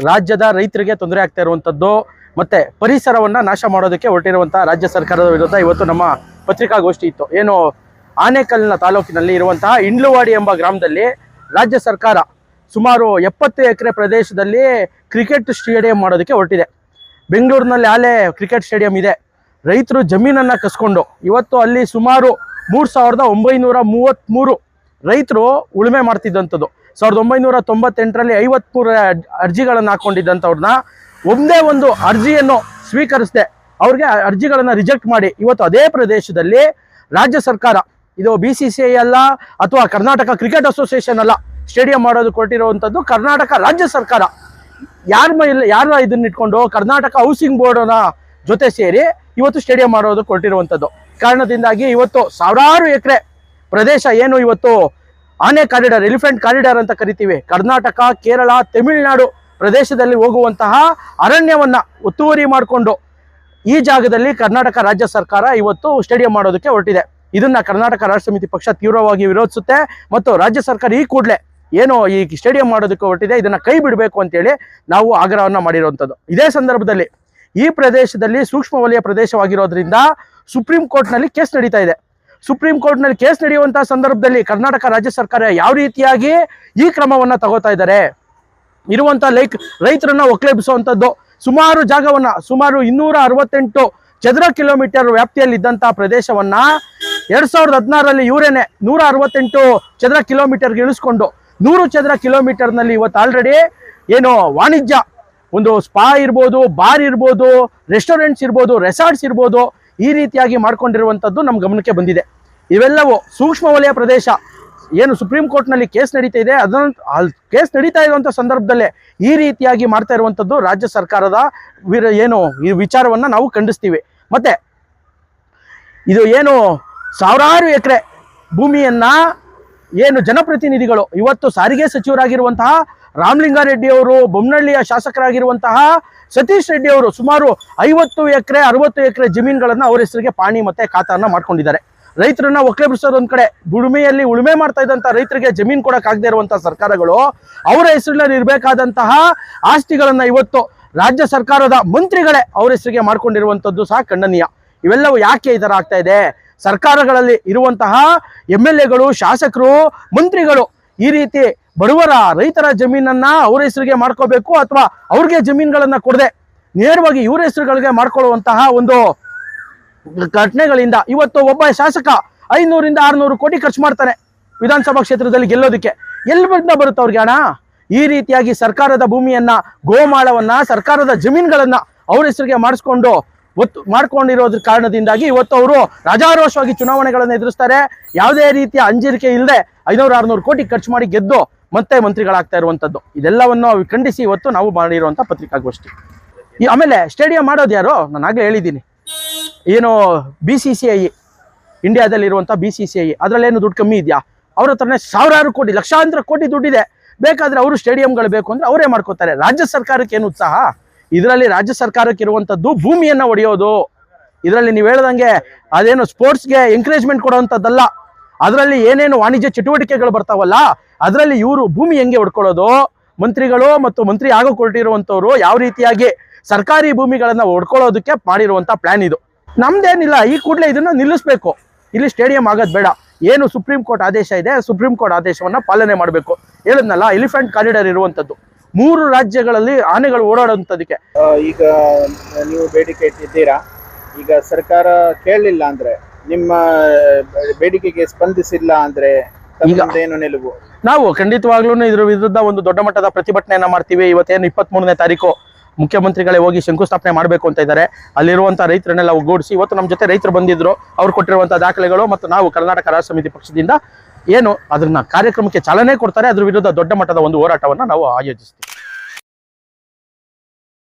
ರಾಜ್ಯದ ರೈತರಿಗೆ ತೊಂದರೆ ಆಗ್ತಾ ಇರುವಂಥದ್ದು ಮತ್ತೆ ಪರಿಸರವನ್ನ ನಾಶ ಮಾಡೋದಕ್ಕೆ ಹೊರಟಿರುವಂತಹ ರಾಜ್ಯ ಸರ್ಕಾರದ ವಿರುದ್ಧ ಇವತ್ತು ನಮ್ಮ ಪತ್ರಿಕಾಗೋಷ್ಠಿ ಇತ್ತು. ಏನು ಆನೇಕಲ್ನ ತಾಲೂಕಿನಲ್ಲಿ ಇರುವಂತಹ ಇಂಡ್ಲುವಾಡಿ ಎಂಬ ಗ್ರಾಮದಲ್ಲಿ ರಾಜ್ಯ ಸರ್ಕಾರ ಸುಮಾರು 70 ಎಕರೆ ಪ್ರದೇಶದಲ್ಲಿ ಕ್ರಿಕೆಟ್ ಸ್ಟೇಡಿಯಂ ಮಾಡೋದಕ್ಕೆ ಹೊರಟಿದೆ. ಬೆಂಗಳೂರಿನಲ್ಲಿ ಆಲೆ ಕ್ರಿಕೆಟ್ ಸ್ಟೇಡಿಯಂ ಇದೆ. ರೈತರು ಜಮೀನನ್ನ ಕಸ್ಕೊಂಡು ಇವತ್ತು ಅಲ್ಲಿ ಸುಮಾರು 3933 ರೈತರು ಉಳುಮೆ ಮಾಡ್ತಿದ್ದಂಥದ್ದು. 1998ರಲ್ಲಿ 53 ಅರ್ಜಿಗಳನ್ನು ಹಾಕೊಂಡಿದ್ದಂಥವ್ರನ್ನ ಒಂದೇ ಒಂದು ಅರ್ಜಿಯನ್ನು ಸ್ವೀಕರಿಸದೆ ಅವ್ರಿಗೆ ಅರ್ಜಿಗಳನ್ನು ರಿಜೆಕ್ಟ್ ಮಾಡಿ ಇವತ್ತು ಅದೇ ಪ್ರದೇಶದಲ್ಲಿ ರಾಜ್ಯ ಸರ್ಕಾರ, ಇದು BCCI ಅಲ್ಲ ಅಥವಾ ಕರ್ನಾಟಕ ಕ್ರಿಕೆಟ್ ಅಸೋಸಿಯೇಷನ್ ಅಲ್ಲ, ಸ್ಟೇಡಿಯಂ ಮಾಡೋದು ಕೊಟ್ಟಿರುವಂಥದ್ದು ಕರ್ನಾಟಕ ರಾಜ್ಯ ಸರ್ಕಾರ. ಯಾರ ಇದನ್ನ ಇಟ್ಕೊಂಡು ಕರ್ನಾಟಕ ಹೌಸಿಂಗ್ ಬೋರ್ಡ್ನ ಜೊತೆ ಸೇರಿ ಇವತ್ತು ಸ್ಟೇಡಿಯಂ ಮಾಡೋದು ಕೊಟ್ಟಿರುವಂಥದ್ದು ಕಾರಣದಿಂದಾಗಿ ಇವತ್ತು ಸಾವಿರಾರು ಎಕರೆ ಪ್ರದೇಶ ಏನು ಇವತ್ತು ಆನೆ ಕಾರಿಡಾರ್, ಎಲಿಫೆಂಟ್ ಕಾರಿಡಾರ್ ಅಂತ ಕರಿತೀವಿ, ಕರ್ನಾಟಕ, ಕೇರಳ, ತಮಿಳುನಾಡು ಪ್ರದೇಶದಲ್ಲಿ ಹೋಗುವಂತಹ ಅರಣ್ಯವನ್ನ ಒತ್ತುವರಿ ಮಾಡಿಕೊಂಡು ಈ ಜಾಗದಲ್ಲಿ ಕರ್ನಾಟಕ ರಾಜ್ಯ ಸರ್ಕಾರ ಇವತ್ತು ಸ್ಟೇಡಿಯಂ ಮಾಡೋದಕ್ಕೆ ಹೊರಟಿದೆ. ಇದನ್ನ ಕರ್ನಾಟಕ ರಾಷ್ಟ್ರ ಸಮಿತಿ ಪಕ್ಷ ತೀವ್ರವಾಗಿ ವಿರೋಧಿಸುತ್ತೆ ಮತ್ತು ರಾಜ್ಯ ಸರ್ಕಾರ ಈ ಕೂಡಲೇ ಏನು ಈ ಸ್ಟೇಡಿಯಂ ಮಾಡೋದಕ್ಕೆ ಹೊರಟಿದೆ ಇದನ್ನ ಕೈ ಬಿಡಬೇಕು ಅಂತೇಳಿ ನಾವು ಆಗ್ರಹವನ್ನ ಮಾಡಿರುವಂಥದ್ದು. ಇದೇ ಸಂದರ್ಭದಲ್ಲಿ ಈ ಪ್ರದೇಶದಲ್ಲಿ ಸೂಕ್ಷ್ಮ ವಲಯ ಪ್ರದೇಶವಾಗಿರೋದ್ರಿಂದ ಸುಪ್ರೀಂ ಕೋರ್ಟ್ನಲ್ಲಿ ಕೇಸ್ ನಡೀತಾ ಇದೆ. ಸುಪ್ರೀಂ ಕೋರ್ಟ್ನಲ್ಲಿ ಕೇಸ್ ನಡೆಯುವಂತಹ ಸಂದರ್ಭದಲ್ಲಿ ಕರ್ನಾಟಕ ರಾಜ್ಯ ಸರ್ಕಾರ ಯಾವ ರೀತಿಯಾಗಿ ಈ ಕ್ರಮವನ್ನ ತಗೋತಾ ಇದ್ದಾರೆ, ಇರುವಂತ ರೈತರನ್ನ ಒಕ್ಕಲೆಬ್ಬಿಸುವಂಥದ್ದು, ಸುಮಾರು ಜಾಗವನ್ನ ಸುಮಾರು 268 ಚದರ ಕಿಲೋಮೀಟರ್ ವ್ಯಾಪ್ತಿಯಲ್ಲಿ ಇದ್ದಂತಹ ಪ್ರದೇಶವನ್ನ 2016ರಲ್ಲಿ ಇವರೇನೆ 168 ಚದರ ಕಿಲೋಮೀಟರ್ಗೆ ಇಳಿಸ್ಕೊಂಡು 100 ಚದರ ಕಿಲೋಮೀಟರ್ನಲ್ಲಿ ಇವತ್ತು ಆಲ್ರೆಡಿ ಏನು ವಾಣಿಜ್ಯ ಒಂದು ಸ್ಪಾ ಇರ್ಬೋದು, ಬಾರ್ ಇರ್ಬೋದು, ರೆಸ್ಟೋರೆಂಟ್ಸ್ ಇರ್ಬೋದು, ರೆಸಾರ್ಟ್ಸ್ ಇರ್ಬೋದು, ಈ ರೀತಿಯಾಗಿ ಮಾಡ್ಕೊಂಡಿರುವಂಥದ್ದು ನಮ್ಮ ಗಮನಕ್ಕೆ ಬಂದಿದೆ. ಇವೆಲ್ಲವೂ ಸೂಕ್ಷ್ಮ ವಲಯ ಪ್ರದೇಶ ಏನು ಸುಪ್ರೀಂ ಕೋರ್ಟ್ನಲ್ಲಿ ಕೇಸ್ ನಡೀತಾ ಇದೆ, ಅದನ್ನು ಕೇಸ್ ನಡೀತಾ ಇರುವಂಥ ಸಂದರ್ಭದಲ್ಲೇ ಈ ರೀತಿಯಾಗಿ ಮಾಡ್ತಾ ಇರುವಂಥದ್ದು ರಾಜ್ಯ ಸರ್ಕಾರದ ಏನು ಈ ವಿಚಾರವನ್ನು ನಾವು ಖಂಡಿಸ್ತೀವಿ. ಮತ್ತೆ ಇದು ಏನು ಸಾವಿರಾರು ಎಕರೆ ಭೂಮಿಯನ್ನ ಏನು ಜನಪ್ರತಿನಿಧಿಗಳು ಇವತ್ತು ಸಾರಿಗೆ ಸಚಿವರಾಗಿರುವಂತಹ ರಾಮಲಿಂಗಾರೆಡ್ಡಿ ಅವರು, ಬೊಮ್ಮನಹಳ್ಳಿಯ ಶಾಸಕರಾಗಿರುವಂತಹ ಸತೀಶ್ ರೆಡ್ಡಿ ಅವರು ಸುಮಾರು 50 ಎಕರೆ 60 ಎಕರೆ ಜಮೀನುಗಳನ್ನ ಅವರ ಹೆಸರಿಗೆ ಪಾಣಿ ಮತ್ತೆ ಖಾತಾನ ಮಾಡ್ಕೊಂಡಿದ್ದಾರೆ. ರೈತರನ್ನ ಒಕ್ಕಲೆಬ್ಬಿಸೋದು ಒಂದ್ ಕಡೆ, ಉಳುಮೆಯಲ್ಲಿ ಉಳುಮೆ ಮಾಡ್ತಾ ಇದ್ದಂತಹ ರೈತರಿಗೆ ಜಮೀನು ಕೊಡಕ್ಕಾಗದೇ ಇರುವಂತಹ ಸರ್ಕಾರಗಳು ಅವರ ಹೆಸರಲ್ಲಿ ಇರಬೇಕಾದಂತಹ ಆಸ್ತಿಗಳನ್ನ ಇವತ್ತು ರಾಜ್ಯ ಸರ್ಕಾರದ ಮಂತ್ರಿಗಳೇ ಅವರ ಹೆಸರಿಗೆ ಮಾಡ್ಕೊಂಡಿರುವಂತದ್ದು ಸಹ ಖಂಡನೀಯ. ಇವೆಲ್ಲವೂ ಯಾಕೆ ಈ ತರ ಆಗ್ತಾ ಇದೆ? ಸರ್ಕಾರಗಳಲ್ಲಿ ಇರುವಂತಹ MLAಗಳು, ಶಾಸಕರು, ಮಂತ್ರಿಗಳು ಈ ರೀತಿ ಬಡವರ ರೈತರ ಜಮೀನನ್ನ ಅವ್ರ ಹೆಸರಿಗೆ ಮಾಡ್ಕೋಬೇಕು ಅಥವಾ ಅವ್ರಿಗೆ ಜಮೀನುಗಳನ್ನ ಕೊಡದೆ ನೇರವಾಗಿ ಇವ್ರ ಹೆಸರುಗಳಿಗೆ ಮಾಡ್ಕೊಳ್ಳುವಂತಹ ಒಂದು ಘಟನೆಗಳಿಂದ ಇವತ್ತು ಒಬ್ಬ ಶಾಸಕ 500ರಿಂದ 600 ಕೋಟಿ ಖರ್ಚು ಮಾಡ್ತಾನೆ ವಿಧಾನಸಭಾ ಕ್ಷೇತ್ರದಲ್ಲಿ ಗೆಲ್ಲೋದಕ್ಕೆ. ಎಲ್ಲಿಂದ ಬರುತ್ತೆ ಅವ್ರಿಗೆ ಹಣ? ಈ ರೀತಿಯಾಗಿ ಸರ್ಕಾರದ ಭೂಮಿಯನ್ನ, ಗೋಮಾಳವನ್ನ, ಸರ್ಕಾರದ ಜಮೀನುಗಳನ್ನ ಅವ್ರ ಹೆಸರಿಗೆ ಮಾಡಿಸ್ಕೊಂಡು ಮಾಡ್ಕೊಂಡಿರೋದ್ರ ಕಾರಣದಿಂದಾಗಿ ಇವತ್ತು ಅವರು ರಾಜಾರೋಷವಾಗಿ ಚುನಾವಣೆಗಳನ್ನು ಎದುರಿಸ್ತಾರೆ. ಯಾವುದೇ ರೀತಿಯ ಅಂಜಿರಿಕೆ ಇಲ್ಲದೆ 500-600 ಕೋಟಿ ಖರ್ಚು ಮಾಡಿ ಗೆದ್ದು ಮತ್ತೆ ಮಂತ್ರಿಗಳಾಗ್ತಾ ಇರುವಂಥದ್ದು. ಇದೆಲ್ಲವನ್ನು ಖಂಡಿಸಿ ಇವತ್ತು ನಾವು ಮಾಡಿರುವಂಥ ಪತ್ರಿಕಾಗೋಷ್ಠಿ. ಆಮೇಲೆ ಸ್ಟೇಡಿಯಂ ಮಾಡೋದು ಯಾರು? ನಾನು ಆಗಲೇ ಹೇಳಿದ್ದೀನಿ, ಏನು BCCI, ಇಂಡಿಯಾದಲ್ಲಿರುವಂಥ BCCI, ಅದರಲ್ಲೇನು ದುಡ್ಡು ಕಮ್ಮಿ ಇದೆಯಾ? ಅವ್ರ ಹತ್ರನೇ ಸಾವಿರಾರು ಕೋಟಿ, ಲಕ್ಷಾಂತರ ಕೋಟಿ ದುಡ್ಡಿದೆ. ಬೇಕಾದ್ರೆ ಅವರು ಸ್ಟೇಡಿಯಂಗಳು ಬೇಕು ಅಂದ್ರೆ ಅವರೇ ಮಾಡ್ಕೋತಾರೆ. ರಾಜ್ಯ ಸರ್ಕಾರಕ್ಕೆ ಏನು ಉತ್ಸಾಹ? ಇದರಲ್ಲಿ ರಾಜ್ಯ ಸರ್ಕಾರಕ್ಕೆ ಇರುವಂಥದ್ದು ಭೂಮಿಯನ್ನ ಒಡೆಯೋದು. ಇದರಲ್ಲಿ ನೀವು ಹೇಳ್ದಂಗೆ ಅದೇನು ಸ್ಪೋರ್ಟ್ಸ್ಗೆ ಎಂಕರೇಜ್ಮೆಂಟ್ ಕೊಡುವಂಥದ್ದಲ್ಲ. ಅದರಲ್ಲಿ ಏನೇನು ವಾಣಿಜ್ಯ ಚಟುವಟಿಕೆಗಳು ಬರ್ತಾವಲ್ಲ ಅದರಲ್ಲಿ ಇವರು ಭೂಮಿ ಹೆಂಗೆ ಹೊಡ್ಕೊಳ್ಳೋದು, ಮಂತ್ರಿಗಳು ಮತ್ತು ಮಂತ್ರಿ ಆಗೋಕೊಟ್ಟಿರುವಂಥವ್ರು ಯಾವ ರೀತಿಯಾಗಿ ಸರ್ಕಾರಿ ಭೂಮಿಗಳನ್ನ ಹೊಡ್ಕೊಳ್ಳೋದಕ್ಕೆ ಮಾಡಿರುವಂಥ ಪ್ಲಾನ್ ಇದು. ನಮ್ದೇನಿಲ್ಲ, ಈ ಕೂಡಲೇ ಇದನ್ನ ನಿಲ್ಲಿಸ್ಬೇಕು. ಇಲ್ಲಿ ಸ್ಟೇಡಿಯಂ ಆಗೋದು ಬೇಡ. ಏನು ಸುಪ್ರೀಂ ಕೋರ್ಟ್ ಆದೇಶ ಇದೆ, ಸುಪ್ರೀಂ ಕೋರ್ಟ್ ಆದೇಶವನ್ನ ಪಾಲನೆ ಮಾಡಬೇಕು. ಹೇಳಿದ್ನಲ್ಲ, ಎಲಿಫೆಂಟ್ ಕಾರಿಡಾರ್ ಇರುವಂಥದ್ದು 3 ರಾಜ್ಯಗಳಲ್ಲಿ ಆನೆಗಳು ಓಡಾಡುವಂಥದಕ್ಕೆ. ಈಗ ನೀವು ಬೇಡಿಕೆ ಇಟ್ಟಿದ್ದೀರಾ, ಈಗ ಸರ್ಕಾರ ಕೇಳಲಿಲ್ಲ ಅಂದ್ರೆ, ನಿಮ್ಮ ಬೇಡಿಕೆಗೆ ಸ್ಪಂದಿಸಿಲ್ಲ ಅಂದ್ರೆ ಏನು ನಿಲುವು? ನಾವು ಖಂಡಿತವಾಗ್ಲೂ ಇದ್ರ ವಿರುದ್ಧ ಒಂದು ದೊಡ್ಡ ಮಟ್ಟದ ಪ್ರತಿಭಟನೆಯನ್ನ ಮಾಡ್ತೀವಿ. ಇವತ್ತೇನು 23ನೇ ತಾರೀಕು ಮುಖ್ಯಮಂತ್ರಿಗಳೇ ಹೋಗಿ ಶಂಕುಸ್ಥಾಪನೆ ಮಾಡಬೇಕು ಅಂತ ಇದ್ದಾರೆ. ಅಲ್ಲಿರುವಂತಹ ರೈತರನ್ನೆಲ್ಲ ಒಗ್ಗೂಡಿಸಿ ಇವತ್ತು ನಮ್ಮ ಜೊತೆ ರೈತರು ಬಂದಿದ್ರು, ಅವ್ರು ಕೊಟ್ಟಿರುವಂತಹ ದಾಖಲೆಗಳು ಮತ್ತು ನಾವು ಕರ್ನಾಟಕ ರಾಷ್ಟ್ರ ಸಮಿತಿ ಪಕ್ಷದಿಂದ ಏನು ಅದನ್ನ ಕಾರ್ಯಕ್ರಮಕ್ಕೆ ಚಾಲನೆ ಕೊಡ್ತಾರೆ, ಅದ್ರ ವಿರುದ್ಧ ದೊಡ್ಡ ಮಟ್ಟದ ಒಂದು ಹೋರಾಟವನ್ನು ನಾವು ಆಯೋಜಿಸ್ತೀವಿ.